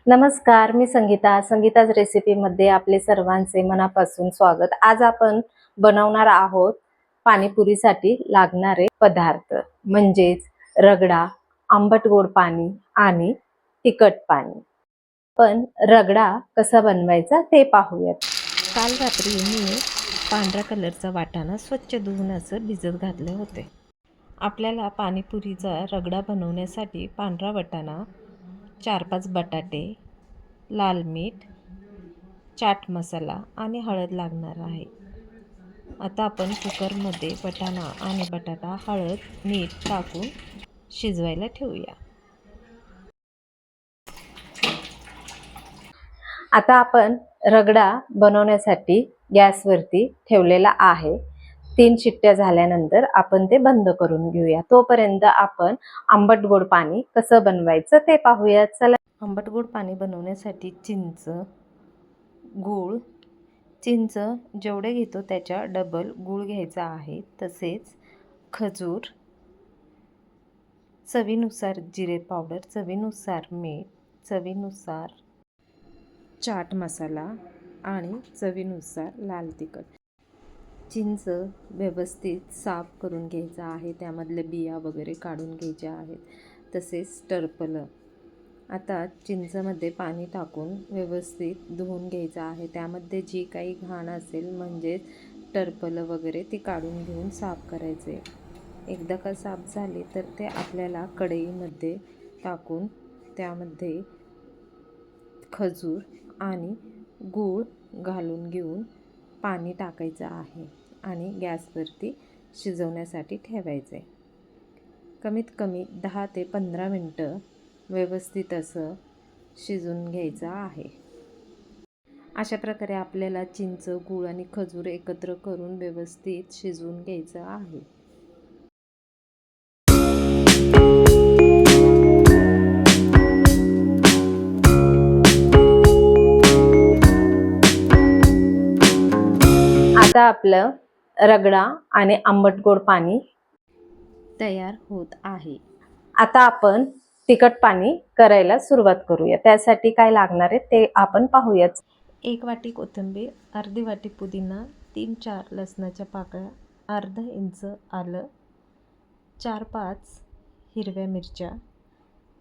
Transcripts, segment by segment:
नमस्कार, मी संगीताज रेसिपीमध्ये आपले सर्वांचे मनापासून स्वागत। आज आपण बनवणार आहोत पाणीपुरीसाठी लागणारे पदार्थ म्हणजेच रगडा, आंबट गोड पाणी आणि तिखट पाणी। पण रगडा कसा बनवायचा ते पाहूयात। काल रात्री मी पांढऱ्या कलरचा वाटाणा स्वच्छ धुवून असं भिजत घातले होते। आपल्याला पाणीपुरीचा रगडा बनवण्यासाठी पांढरा वाटाणा, 4-5 बटाटे, लाल मीठ, चाट मसाला आणि हळद लागणार आहे। आता आपण कुकरमध्ये वाटाणा आणि बटाटा, हळद, मीठ टाकून शिजवायला ठेवूया। आता आपण रगडा बनवण्यासाठी गॅसवरती ठेवलेला आहे। 3 शिट्ट्या झाल्यानंतर आपण ते बंद करून घेऊया। तोपर्यंत आपण आंबट गोड पाणी कसं बनवायचं ते पाहूया। चला। आंबट गोड पाणी बनवण्यासाठी चिंच, गूळ, चिंच जेवढे घेतो त्याच्या डबल गूळ घ्यायचा आहे। तसेच खजूर, चवीनुसार जिरे पावडर, चवीनुसार मीठ, चवीनुसार चाट मसाला आणि चवीनुसार लाल तिखट। चिंच व्यवस्थित साफ करून घ्यायचा आहे, त्यामधले बिया वगैरे काढून घ्यायच्या आहेत। तसेच टरफलं, आता चिंचमध्ये पाणी टाकून व्यवस्थित धुवून घ्यायचं आहे। त्यामध्ये जी काही घाण असेल म्हणजे टरफलं वगैरे ती काढून घेऊन साफ करायचे। एकदा का साफ झाले तर ते आपल्याला कढईमध्ये टाकून त्यामध्ये खजूर आणि गूळ घालून घेऊन पाणी टाकायचं आहे आणि गॅसवरती शिजवण्यासाठी ठेवायचे। कमीत कमी 10 ते 15 मिनटं व्यवस्थित असं शिजून घ्यायचं आहे। अशा प्रकारे आपल्याला चिंच, गूळ आणि खजूर एकत्र करून व्यवस्थित शिजवून घ्यायचं आहे। आता आपलं रगडा आणि आंबट गोड पाणी तयार होत आहे। आता आपण तिखट पाणी करायला सुरुवात करूया। त्यासाठी काय लागणार आहे ते आपण पाहूयाच। 1 वाटी कोथिंबीर, अर्धी वाटी पुदिना, 3-4 लसणाच्या पाकळ्या, अर्धा इंच आलं, 4-5 हिरव्या मिरच्या,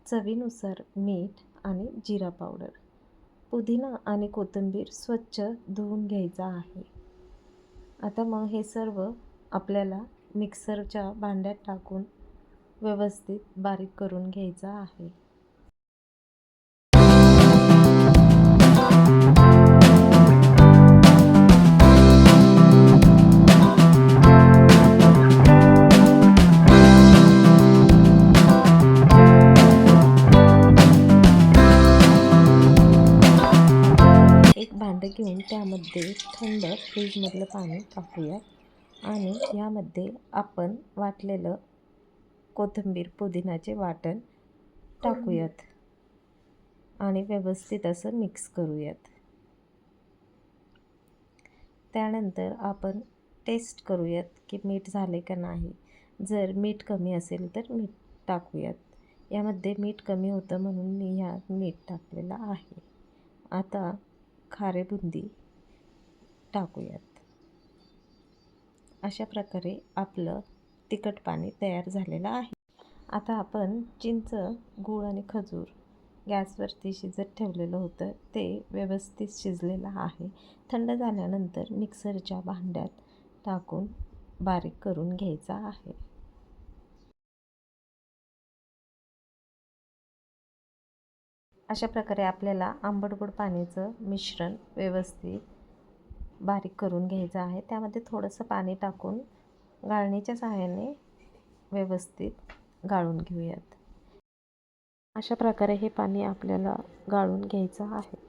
चवीनुसार मीठ आणि जिरा पावडर। पुदिना आणि कोथिंबीर स्वच्छ धुवून घ्यायचा आहे। आता मग हे सर्व आपल्याला मिक्सरच्या भांड्यात टाकून व्यवस्थित बारीक करून घ्यायचा आहे। एक भांडं घेऊन त्यामध्ये थंड फ्रीजमधलं पाणी टाकूया आणि यामध्ये आपण वाटलेलं कोथिंबीर पुदिनाचे वाटण टाकूयात आणि व्यवस्थित असं मिक्स करूयात। त्यानंतर आपण टेस्ट करूयात की मीठ झाले का नाही। जर मीठ कमी असेल तर मीठ टाकूयात। यामध्ये मीठ कमी होतं म्हणून मी ह्यात मीठ टाकलेलं आहे। आता खारे बुंदी टाकूयात। अशा प्रकारे आपलं तिखट पाणी तयार झालेलं आहे। आता आपण चिंच, गूळ आणि खजूर गॅसवरती शिजत ठेवलेलं होतं ते व्यवस्थित शिजलेलं आहे। थंड झाल्यानंतर मिक्सरच्या भांड्यात टाकून बारीक करून घ्यायचा आहे। अशा प्रकारे आपल्याला आंबट गोड पाण्याचं मिश्रण व्यवस्थित बारीक करून घ्यायचं आहे। त्यामध्ये थोडंसं पाणी टाकून गाळणीच्या सहाय्याने व्यवस्थित गाळून घेऊयात। अशा प्रकारे हे पाणी आपल्याला गाळून घ्यायचं आहे।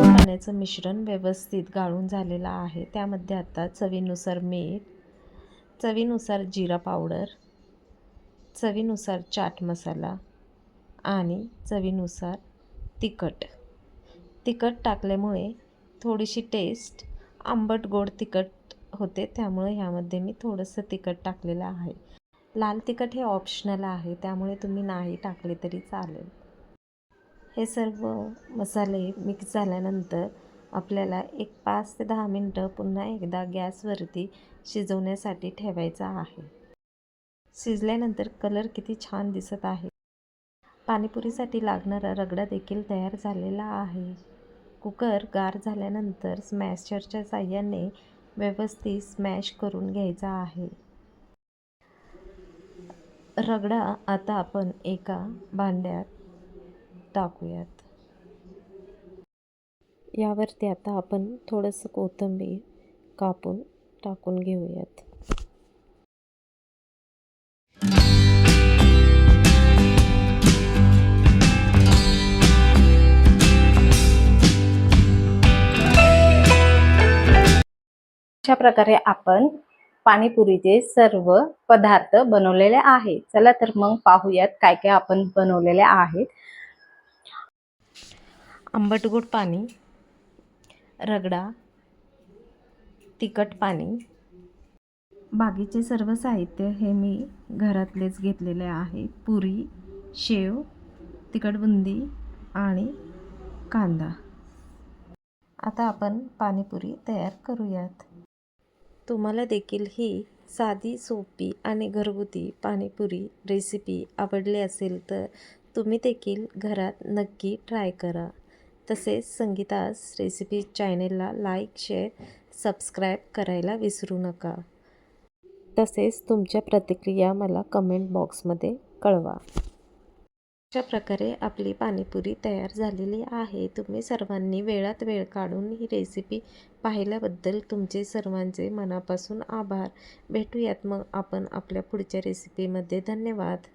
पाण्याचं मिश्रण व्यवस्थित गाळून झालेलं आहे। त्यामध्ये आता चवीनुसार मीठ, चवीनुसार जिरा पावडर, चवीनुसार चाट मसाला आणि चवीनुसार तिखट टाकल्यामुळे थोडीशी टेस्ट आंबट गोड तिखट होते, त्यामुळे ह्यामध्ये मी थोडंसं तिखट टाकलेलं आहे. लाल तिखट हे ऑप्शनल आहे, त्यामुळे तुम्ही नाही टाकले तरी चालेल. हे सर्व मसाले मिक्स झाल्यानंतर आपल्याला एक 5 ते 10 मिनटं पुन्हा एकदा गॅसवरती शिजवण्यासाठी ठेवायचा आहे. शिजल्यानंतर कलर किती छान दिसत आहे. पाणीपुरीसाठी लागणारा रगडा देखील तयार झालेला आहे. कुकर गार झाल्यानंतर स्मॅशरच्या साहाय्याने व्यवस्थित स्मॅश करून घ्यायचा आहे. रगडा आता आपण एका भांड्यात टाकूयात. यावरती आता आपण थोडंसं कोथिंबीर कापून टाकून घेऊयात. अशा प्रकारे आपण पाणीपुरीचे सर्व पदार्थ बनवलेले आहेत. चला तर मग पाहूयात काय काय आपण बनवलेले आहेत. आंबट गोड पाणी, रगडा, तिखट पाणी. बाकीचे सर्व साहित्य हे मी घरातलेच घेतलेले आहे. पुरी, शेव, तिखट बुंदी आणि कांदा. आता आपण पाणीपुरी तयार करूयात. तुम्हाला देखील ही साधी, सोपी आणि घरगुती पाणीपुरी रेसिपी आवडली असेल तर तुम्ही देखील घरात नक्की ट्राय करा. तसेच संगीतास रेसिपी चॅनेलला लाईक, शेअर, सबस्क्राईब करायला विसरू नका. तसेच तुमच्या प्रतिक्रिया मला कमेंट बॉक्समध्ये कळवा. अशा प्रकारे आपली पाणीपुरी तयार झालेली आहे. तुम्ही सर्वांनी वेळात वेळ काढून ही रेसिपी पाहिल्याबद्दल तुमचे सर्वांचे मनापासून आभार. भेटूयात मग आपण आपल्या पुढच्या रेसिपीमध्ये. धन्यवाद.